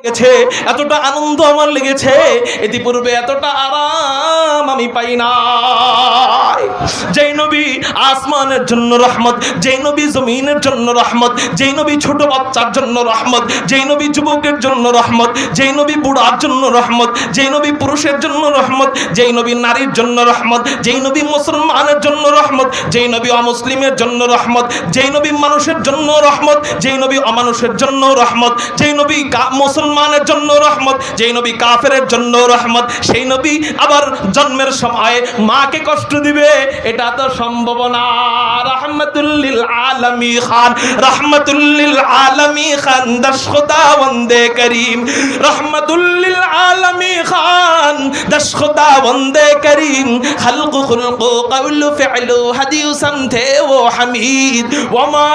লেগেছে, এতটা আনন্দ আমার লেগেছে, ইতিপূর্বে এতটা আরাম আমি পাই নাই। যেই নবী আসমানের জন্য রহমত, যেই নবী জমিনের জন্য রহমত, যেই নবী ছোট বাচ্চার জন্য রহমত, যেই নবী যুবকের জন্য রহমত, যেই নবী বুড়ার জন্য রহমত, যেই নবী পুরুষের জন্য রহমত, যেই নবী নারীর জন্য রহমত, যেই নবী মুসলমানের জন্য রহমত, যেই নবী অমুসলিমের জন্য রহমত, যেই নবী মানুষের জন্য রহমত, যেই নবী অমানুষের জন্য রহমত, যেই নবী মুসলমানের জন্য রহমত, যেই নবী কাফেরের জন্য রহমত, সেই নবী আবার জন্মের সময় মাকে কষ্ট দিবে, এটা তো সম্ভব না। রহমাতুল লিল আলামিন খান, রহমাতুল লিল আলামিন খান, দশ খুদা বন্দে করিম, রহমাতুল লিল আলামিন খান, দশ খুদা বন্দে করিম, খলক খুলক কওল ফি'ল হাদিসন থে ও হামিদ, ওয়া মা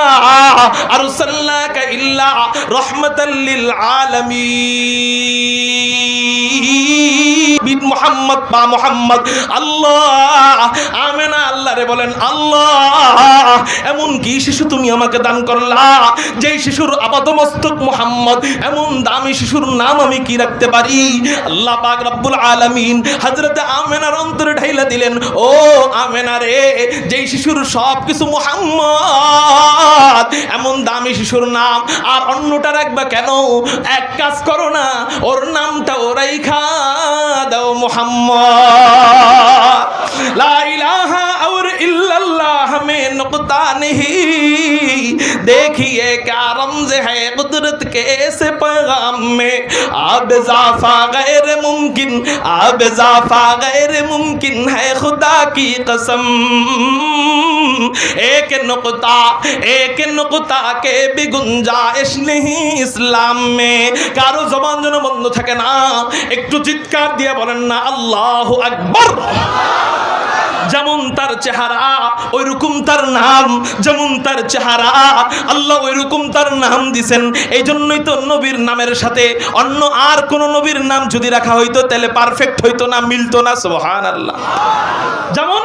আরসালনাকা ইল্লা রাহমাতাল লিল আলামিন। মুহাম্মদ বা মুহাম্মদ আল্লাহ আমেনা আল্লাহরে বলেন, আল্লাহ এমন কি শিশু তুমি আমাকে দান করলা, যেই শিশুর আপাদমস্তক মুহাম্মদ, এমন দামি শিশুর নাম আমি কি রাখতে পারি। আল্লাহ পাক রব্বুল আলামিন হযরত আমেনার অন্তরে ঢাইলা দিলেন, ও আমেনা রে, যেই শিশুর সব কিছু মুহাম্মদ, এমন দামি শিশুর নাম আর অন্যটা রাখবা কেন? এক কাজ করো না, ওর নামটা ওরাই খা দাও মুহাম্মদ। লা ইলাহা और इल्लल्लाह में नुक्ता नहीं, देखिए क्या रमज़ है कुदरत के ऐसे पैगाम में, अब इज़ाफ़ा गैर मुमकिन, अब इज़ाफ़ा गैर मुमकिन है खुदा की कसम, एक नुक्ता के भी गुंजाइश नहीं इस्लाम में। कारो ज़बान যেন বন্ধ থাকে না, একটু চিৎকার দিয়ে বলেন না আল্লাহু আকবার। যেমন তার চেহারা ওইরকম তার নাম, যেমন তার চেহারা আল্লাহ ওইরকম তার নাম দিছেন। এই জন্যই তো নবীর নামের সাথে অন্য আর কোন নবীর নাম যদি রাখা হইতো তাহলে পারফেক্ট হইতো না, মিলতো না। সুবহানাল্লাহ। যেমন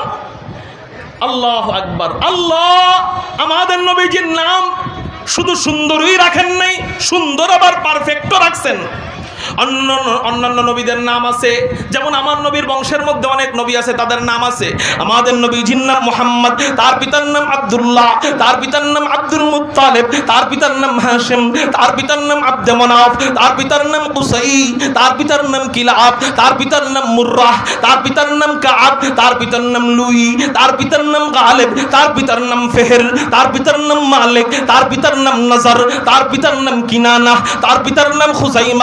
আল্লাহু আকবার। আল্লাহ আমাদের নবীজির নাম শুধু সুন্দরই রাখেন নাই, সুন্দর আবার পারফেক্টও রাখছেন। অন্যান্য নবীদের নাম আছে, যেমন আমার নবীর বংশের মধ্যে অনেক নবী আছে, তাদের নাম আছে। আমাদের নবীজির নাম মুহাম্মদ, তার পিতার নাম আব্দুল্লাহ, তার পিতার নাম আব্দুল মুত্তালিব, তার পিতার নাম হাশিম, তার পিতার নাম আব্দে মানাফ, তার পিতার নাম কুসাই, তার পিতার নাম কিলাব, তার পিতার নাম মুররাহ, তার পিতার নাম কাআব, তার পিতার নাম লুই, তার পিতার নাম গালিব, তার পিতার নাম ফেহর, তার পিতার নাম মালিক, তার পিতার নাম নজর, তার পিতার নাম কিনানা, তার পিতার নাম খুজাইমা।